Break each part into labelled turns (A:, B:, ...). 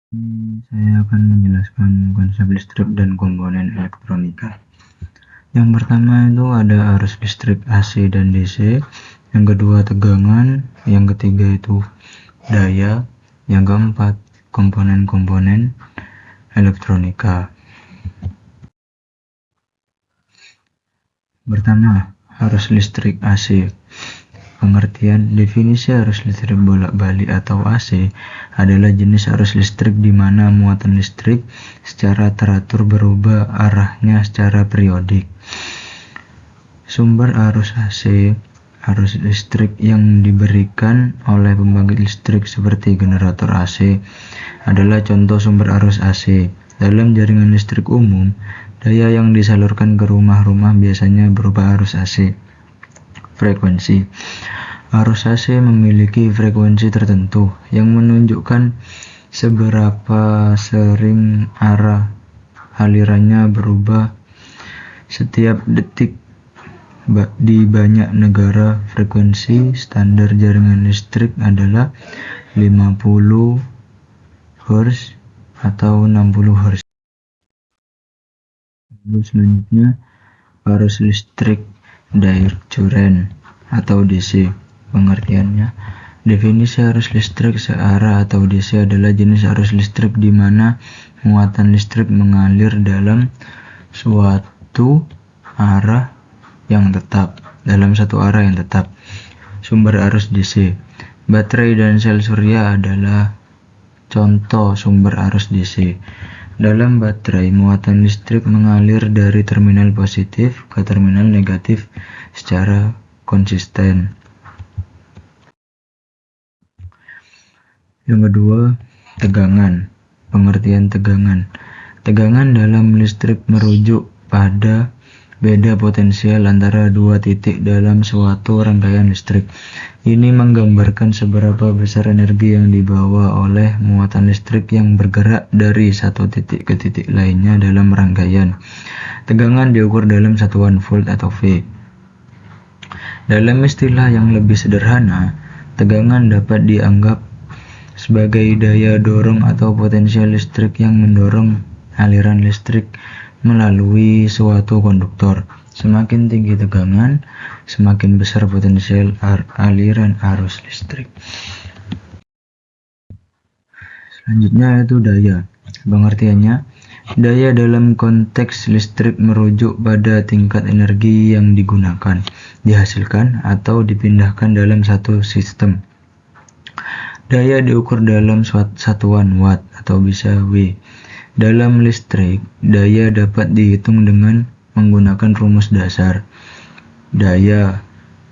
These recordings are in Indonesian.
A: Saya akan menjelaskan konsep listrik dan komponen elektronika. Yang pertama itu ada arus listrik AC dan DC, yang kedua tegangan, yang ketiga itu daya, yang keempat komponen-komponen elektronika. Pertama, arus listrik AC. Pengertian definisi arus listrik bolak-balik atau AC adalah jenis arus listrik di mana muatan listrik secara teratur berubah arahnya secara periodik. Sumber arus AC, arus listrik yang diberikan oleh pembangkit listrik seperti generator AC adalah contoh sumber arus AC. Dalam jaringan listrik umum, daya yang disalurkan ke rumah-rumah biasanya berupa arus AC. Frekuensi. Arus AC memiliki frekuensi tertentu yang menunjukkan seberapa sering arah alirannya berubah setiap detik. Di banyak negara, frekuensi standar jaringan listrik adalah 50 Hz atau 60 Hz. Selanjutnya, arus listrik direct current atau DC. Pengertiannya, definisi arus listrik searah atau DC adalah jenis arus listrik di mana muatan listrik mengalir dalam suatu arah yang tetap. Sumber arus DC. Baterai dan sel surya adalah contoh sumber arus DC. Dalam baterai, muatan listrik mengalir dari terminal positif ke terminal negatif secara konsisten. Yang kedua, tegangan. Pengertian tegangan. Tegangan dalam listrik merujuk pada beda potensial antara dua titik dalam suatu rangkaian listrik. Ini menggambarkan seberapa besar energi yang dibawa oleh muatan listrik yang bergerak dari satu titik ke titik lainnya dalam rangkaian. Tegangan diukur dalam satuan volt atau V. Dalam istilah yang lebih sederhana, tegangan dapat dianggap sebagai daya dorong atau potensial listrik yang mendorong aliran listrik melalui suatu konduktor. Semakin tinggi tegangan, semakin besar potensial aliran arus listrik. Selanjutnya itu daya. Pengertiannya, daya dalam konteks listrik merujuk pada tingkat energi yang digunakan, dihasilkan, atau dipindahkan dalam satu sistem. Daya diukur dalam satuan watt atau bisa W. Dalam listrik, daya dapat dihitung dengan menggunakan rumus dasar. Daya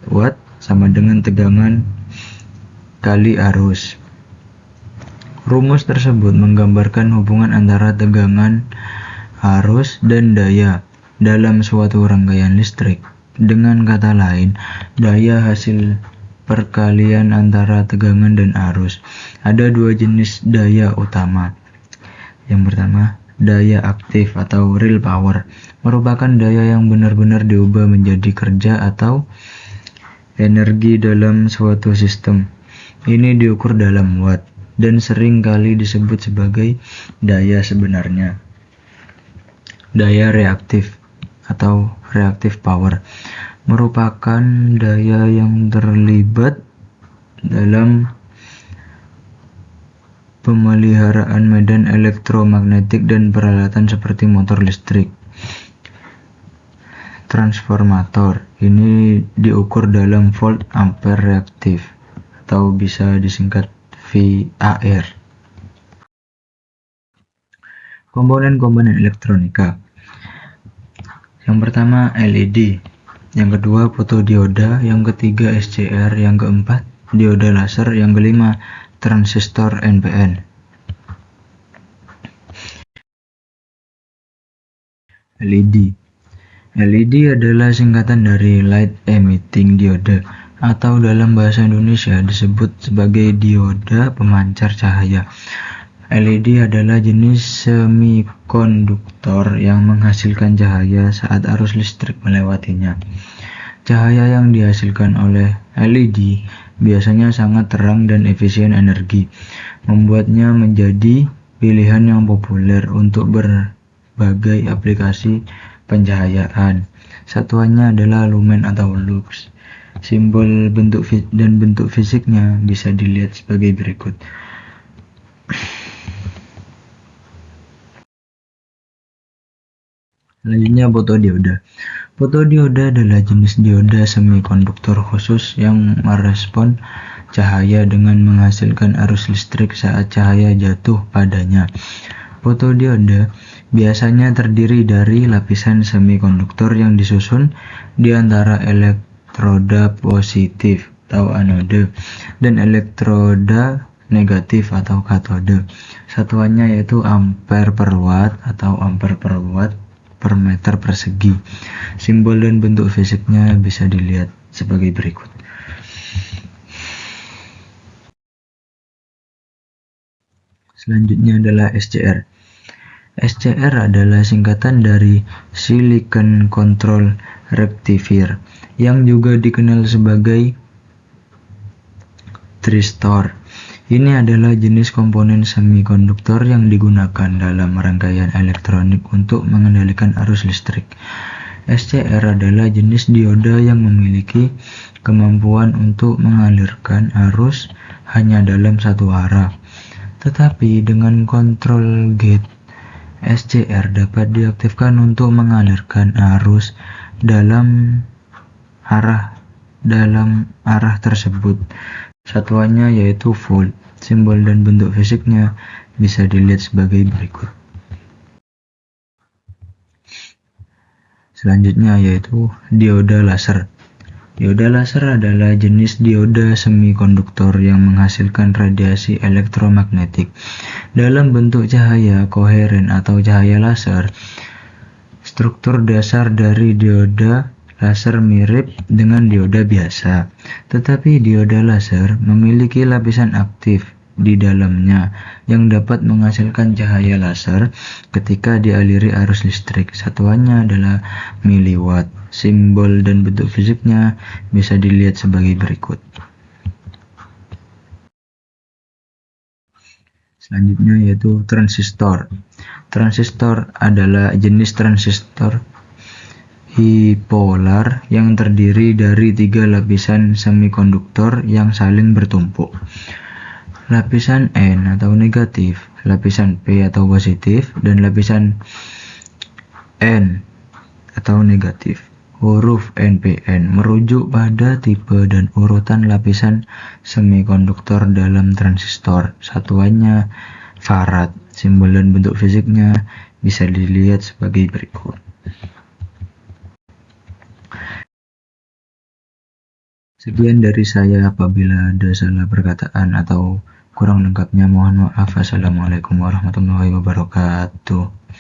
A: watt sama dengan tegangan kali arus. Rumus tersebut menggambarkan hubungan antara tegangan, arus, dan daya dalam suatu rangkaian listrik. Dengan kata lain, daya hasil perkalian antara tegangan dan arus. Ada dua jenis daya utama. Yang pertama, daya aktif atau real power, merupakan daya yang benar-benar diubah menjadi kerja atau energi dalam suatu sistem. Ini diukur dalam watt dan sering kali disebut sebagai daya sebenarnya. Daya reaktif atau reactive power merupakan daya yang terlibat dalam pemeliharaan medan elektromagnetik dan peralatan seperti motor listrik. Transformator ini diukur dalam volt ampere reaktif atau bisa disingkat VAR. Komponen-komponen elektronika. Yang pertama LED, yang kedua fotodioda, yang ketiga SCR, yang keempat dioda laser, yang kelima transistor NPN. LED. LED adalah singkatan dari Light Emitting Diode atau dalam bahasa Indonesia disebut sebagai dioda pemancar cahaya. LED adalah jenis semikonduktor yang menghasilkan cahaya saat arus listrik melewatinya. Cahaya yang dihasilkan oleh LED biasanya sangat terang dan efisien energi, membuatnya menjadi pilihan yang populer untuk berbagai aplikasi pencahayaan. Satuannya adalah lumen atau lux. Simbol dan bentuk fisiknya bisa dilihat sebagai berikut. Selanjutnya fotodioda. Fotodioda adalah jenis dioda semikonduktor khusus yang merespon cahaya dengan menghasilkan arus listrik saat cahaya jatuh padanya. Fotodioda biasanya terdiri dari lapisan semikonduktor yang disusun di antara elektroda positif atau anode dan elektroda negatif atau katode. Satuannya yaitu ampere per watt atau ampere per watt per meter persegi. Simbol dan bentuk fisiknya bisa dilihat sebagai berikut. Selanjutnya adalah SCR. SCR adalah singkatan dari Silicon Control Rectifier yang juga dikenal sebagai tristor. Ini adalah jenis komponen semikonduktor yang digunakan dalam rangkaian elektronik untuk mengendalikan arus listrik. SCR adalah jenis dioda yang memiliki kemampuan untuk mengalirkan arus hanya dalam satu arah. Tetapi dengan kontrol gate, SCR dapat diaktifkan untuk mengalirkan arus dalam arah tersebut. Satuannya yaitu volt. Simbol dan bentuk fisiknya bisa dilihat sebagai berikut. Selanjutnya yaitu dioda laser. Dioda laser adalah jenis dioda semikonduktor yang menghasilkan radiasi elektromagnetik dalam bentuk cahaya koheren atau cahaya laser. Struktur dasar dari dioda laser mirip dengan dioda biasa, tetapi dioda laser memiliki lapisan aktif di dalamnya yang dapat menghasilkan cahaya laser ketika dialiri arus listrik. Satuannya adalah miliwatt. Simbol dan bentuk fisiknya bisa dilihat sebagai berikut. Selanjutnya yaitu transistor. Transistor adalah jenis transistor bipolar yang terdiri dari 3 lapisan semikonduktor yang saling bertumpuk. Lapisan N atau negatif, lapisan P atau positif, dan lapisan N atau negatif. Huruf NPN merujuk pada tipe dan urutan lapisan semikonduktor dalam transistor. Satuannya farad. Simbol dan bentuk fisiknya bisa dilihat sebagai berikut. Sekian dari saya, apabila ada salah perkataan atau kurang lengkapnya mohon maaf. Assalamualaikum warahmatullahi wabarakatuh.